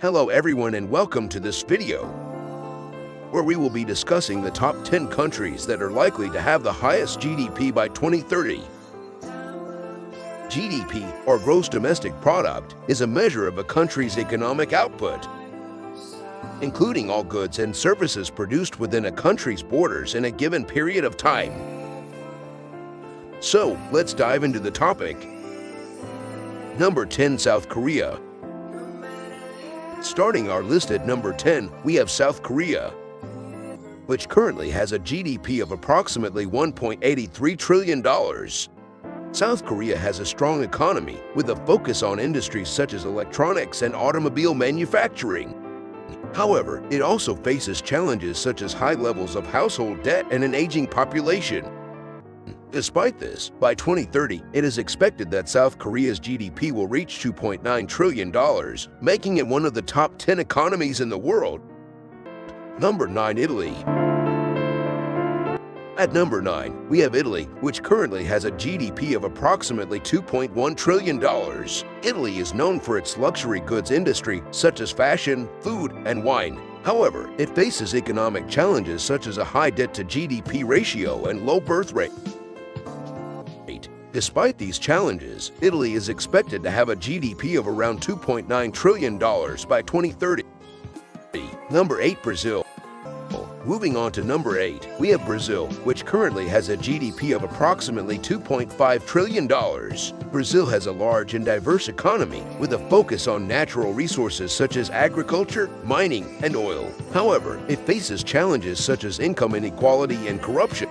Hello everyone and welcome to this video, where we will be discussing the top 10 countries that are likely to have the highest GDP by 2030. GDP, or Gross Domestic Product, is a measure of a country's economic output, including all goods and services produced within a country's borders in a given period of time. So, let's dive into the topic. Number 10, South Korea. Starting our list at number 10, we have South Korea, which currently has a GDP of approximately $1.83 trillion. South Korea has a strong economy with a focus on industries such as electronics and automobile manufacturing. However, it also faces challenges such as high levels of household debt and an aging population. Despite this, by 2030, it is expected that South Korea's GDP will reach $2.9 trillion, making it one of the top 10 economies in the world. Number 9, Italy. At number 9, we have Italy, which currently has a GDP of approximately $2.1 trillion. Italy is known for its luxury goods industry, such as fashion, food, and wine. However, it faces economic challenges such as a high debt-to-GDP ratio and low birth rate. Despite these challenges, Italy is expected to have a GDP of around $2.9 trillion by 2030. Number 8, Brazil. Moving on to number 8, we have Brazil, which currently has a GDP of approximately $2.5 trillion. Brazil has a large and diverse economy with a focus on natural resources such as agriculture, mining, and oil. However, it faces challenges such as income inequality and corruption.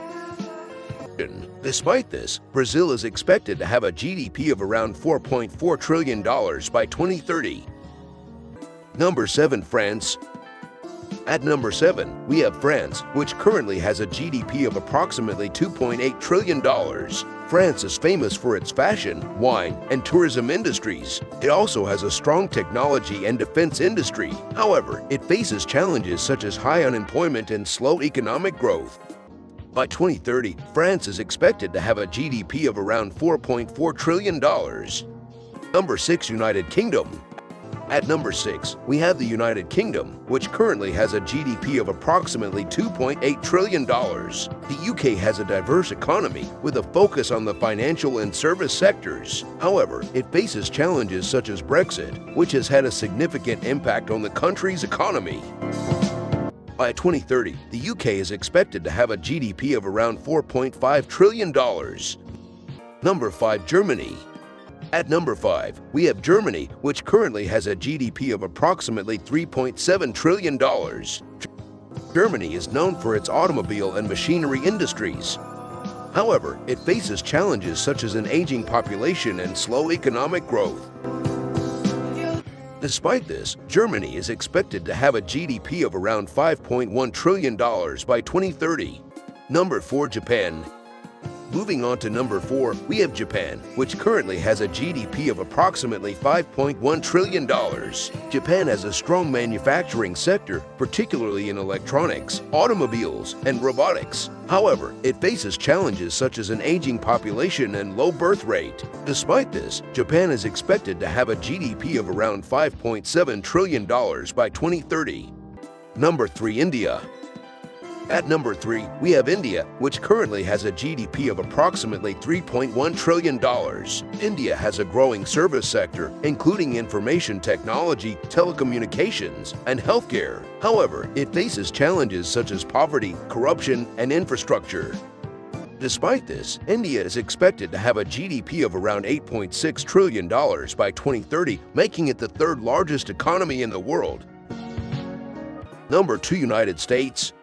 Despite this, Brazil is expected to have a GDP of around $4.4 trillion by 2030. Number 7, France. At number 7, we have France, which currently has a GDP of approximately $2.8 trillion. France is famous for its fashion, wine, and tourism industries. It also has a strong technology and defense industry. However, it faces challenges such as high unemployment and slow economic growth. By 2030, France is expected to have a GDP of around $4.4 trillion. Number 6, United Kingdom. At number 6, we have the United Kingdom, which currently has a GDP of approximately $2.8 trillion. The UK has a diverse economy with a focus on the financial and service sectors. However, it faces challenges such as Brexit, which has had a significant impact on the country's economy. By 2030, the UK is expected to have a GDP of around $4.5 trillion. Number 5, Germany. At number 5, we have Germany, which currently has a GDP of approximately $3.7 trillion. Germany is known for its automobile and machinery industries. However, it faces challenges such as an aging population and slow economic growth. Despite this, Germany is expected to have a GDP of around $5.1 trillion by 2030. Number 4, Japan. Moving on to number 4, we have Japan, which currently has a GDP of approximately $5.1 trillion. Japan has a strong manufacturing sector, particularly in electronics, automobiles, and robotics. However, it faces challenges such as an aging population and low birth rate. Despite this, Japan is expected to have a GDP of around $5.7 trillion by 2030. Number 3, India. At number 3, we have India, which currently has a GDP of approximately $3.1 trillion. India has a growing service sector, including information technology, telecommunications, and healthcare. However, it faces challenges such as poverty, corruption, and infrastructure. Despite this, India is expected to have a GDP of around $8.6 trillion by 2030, making it the third largest economy in the world. Number 2, United States.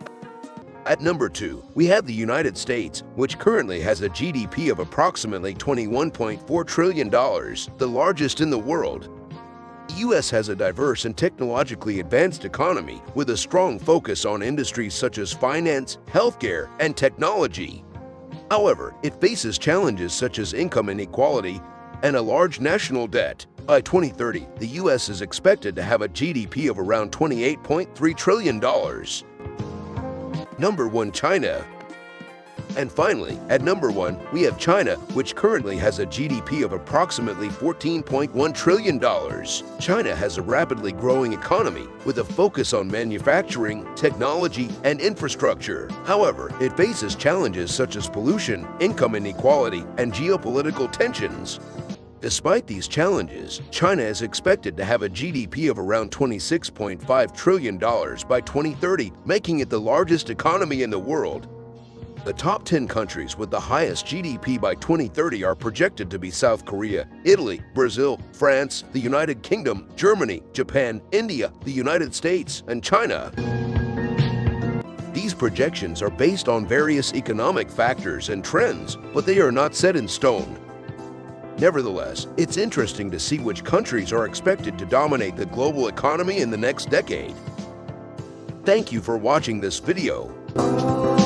At number 2, we have the United States, which currently has a GDP of approximately $21.4 trillion, the largest in the world. The U.S. has a diverse and technologically advanced economy with a strong focus on industries such as finance, healthcare, and technology. However, it faces challenges such as income inequality and a large national debt. By 2030, the U.S. is expected to have a GDP of around $28.3 trillion. Number 1, China. And finally, at number 1, we have China, which currently has a GDP of approximately $14.1 trillion. China has a rapidly growing economy with a focus on manufacturing, technology, and infrastructure. However, it faces challenges such as pollution, income inequality, and geopolitical tensions. Despite these challenges, China is expected to have a GDP of around $26.5 trillion by 2030, making it the largest economy in the world. The top 10 countries with the highest GDP by 2030 are projected to be South Korea, Italy, Brazil, France, the United Kingdom, Germany, Japan, India, the United States, and China. These projections are based on various economic factors and trends, but they are not set in stone. Nevertheless, it's interesting to see which countries are expected to dominate the global economy in the next decade. Thank you for watching this video.